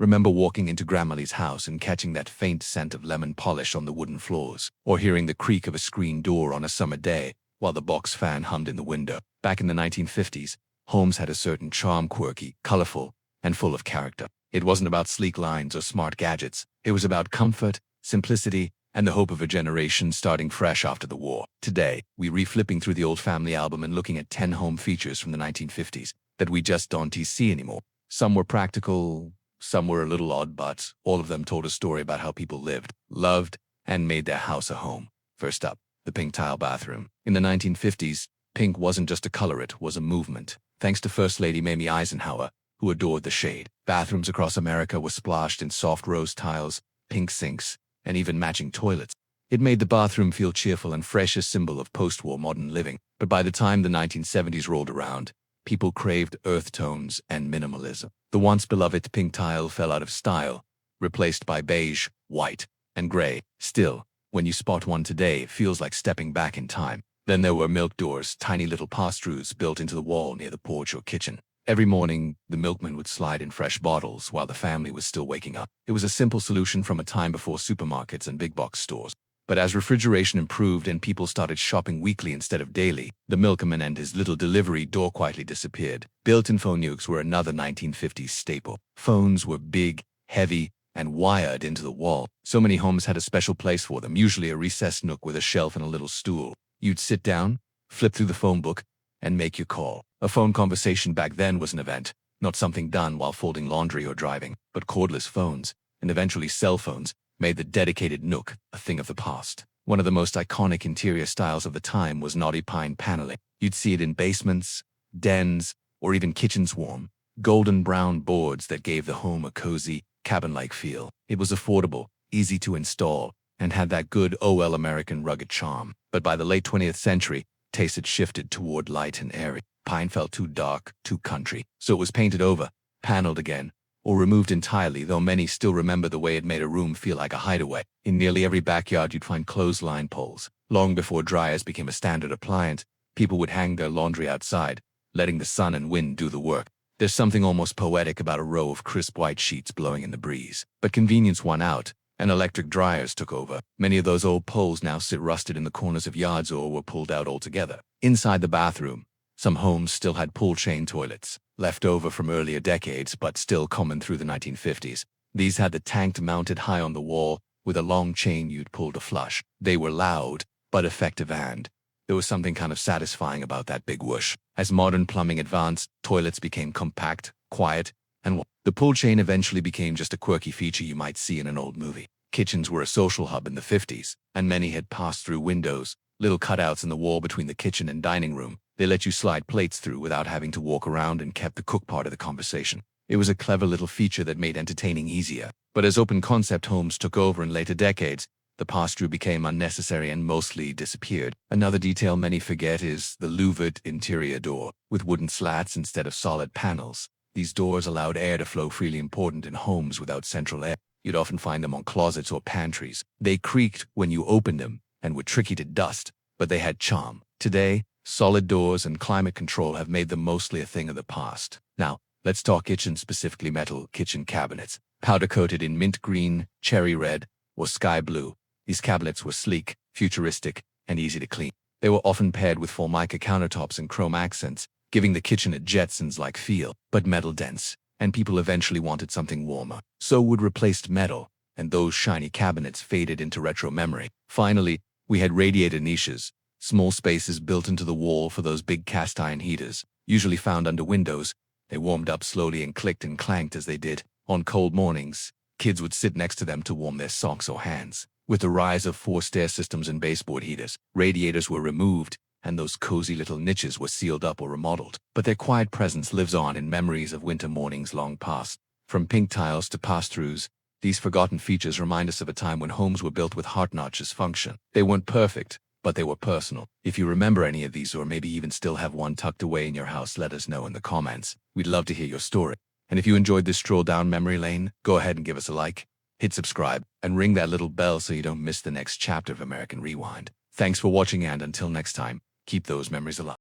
Remember walking into Grandmother's house and catching that faint scent of lemon polish on the wooden floors, or hearing the creak of a screen door on a summer day while the box fan hummed in the window. Back in the 1950s, homes had a certain charm, quirky, colorful, and full of character. It wasn't about sleek lines or smart gadgets. It was about comfort, simplicity, and the hope of a generation starting fresh after the war. Today, we re-flipping through the old family album and looking at 10 home features from the 1950s that we just don't see anymore. Some were practical, some were a little odd, but all of them told a story about how people lived, loved, and made their house a home. First up, the pink tile bathroom. In the 1950s, pink wasn't just a color, it was a movement. Thanks to First Lady Mamie Eisenhower, who adored the shade. Bathrooms across America were splashed in soft rose tiles, pink sinks, and even matching toilets. It made the bathroom feel cheerful and fresh, a symbol of post-war modern living. But by the time the 1970s rolled around, people craved earth tones and minimalism. The once beloved pink tile fell out of style, replaced by beige, white, and gray. Still, when you spot one today, it feels like stepping back in time. Then there were milk doors, tiny little pass-throughs built into the wall near the porch or kitchen. Every morning, the milkman would slide in fresh bottles while the family was still waking up. It was a simple solution from a time before supermarkets and big box stores. But as refrigeration improved and people started shopping weekly instead of daily, the milkman and his little delivery door quietly disappeared. Built-in phone nukes were another 1950s staple. Phones were big, heavy, and wired into the wall. So many homes had a special place for them, usually a recessed nook with a shelf and a little stool. You'd sit down, flip through the phone book, and make your call. A phone conversation back then was an event, not something done while folding laundry or driving. But cordless phones, and eventually cell phones, made the dedicated nook a thing of the past. One of the most iconic interior styles of the time was knotty pine paneling. You'd see it in basements, dens, or even kitchens. Warm, golden brown boards that gave the home a cozy, cabin-like feel. It was affordable, easy to install, and had that good old American rugged charm. But by the late 20th century, taste had shifted toward light and airy. Pine felt too dark, too country, so it was painted over, paneled again, or removed entirely, though many still remember the way it made a room feel like a hideaway. In nearly every backyard you'd find clothesline poles. Long before dryers became a standard appliance, people would hang their laundry outside, letting the sun and wind do the work. There's something almost poetic about a row of crisp white sheets blowing in the breeze. But convenience won out, and electric dryers took over. Many of those old poles now sit rusted in the corners of yards or were pulled out altogether. Inside the bathroom, some homes still had pull-chain toilets, left over from earlier decades but still common through the 1950s. These had the tank mounted high on the wall with a long chain you'd pull to flush. They were loud but effective, and there was something kind of satisfying about that big whoosh. As modern plumbing advanced, toilets became compact, quiet, and the pull chain eventually became just a quirky feature you might see in an old movie. Kitchens were a social hub in the 50s, and many had pass-through windows, little cutouts in the wall between the kitchen and dining room. They let you slide plates through without having to walk around and kept the cook part of the conversation. It was a clever little feature that made entertaining easier. But as open-concept homes took over in later decades, the pass-through became unnecessary and mostly disappeared. Another detail many forget is the louvered interior door, with wooden slats instead of solid panels. These doors allowed air to flow freely, important in homes without central air. You'd often find them on closets or pantries. They creaked when you opened them and were tricky to dust, but they had charm. Today, solid doors and climate control have made them mostly a thing of the past. Now, let's talk kitchen, specifically metal kitchen cabinets. Powder-coated in mint green, cherry red, or sky blue, these cabinets were sleek, futuristic, and easy to clean. They were often paired with Formica countertops and chrome accents, giving the kitchen a Jetsons-like feel, but metal-dense, and people eventually wanted something warmer. So wood replaced metal, and those shiny cabinets faded into retro memory. Finally, we had radiator niches, small spaces built into the wall for those big cast-iron heaters, usually found under windows. They warmed up slowly and clicked and clanked as they did. On cold mornings, kids would sit next to them to warm their socks or hands. With the rise of forced air systems and baseboard heaters, radiators were removed, and those cozy little niches were sealed up or remodeled. But their quiet presence lives on in memories of winter mornings long past. From pink tiles to pass-throughs, these forgotten features remind us of a time when homes were built with heart, not just function. They weren't perfect, but they were personal. If you remember any of these, or maybe even still have one tucked away in your house, let us know in the comments. We'd love to hear your story. And if you enjoyed this stroll down memory lane, go ahead and give us a like, hit subscribe, and ring that little bell so you don't miss the next chapter of American Rewind. Thanks for watching, and until next time, keep those memories alive.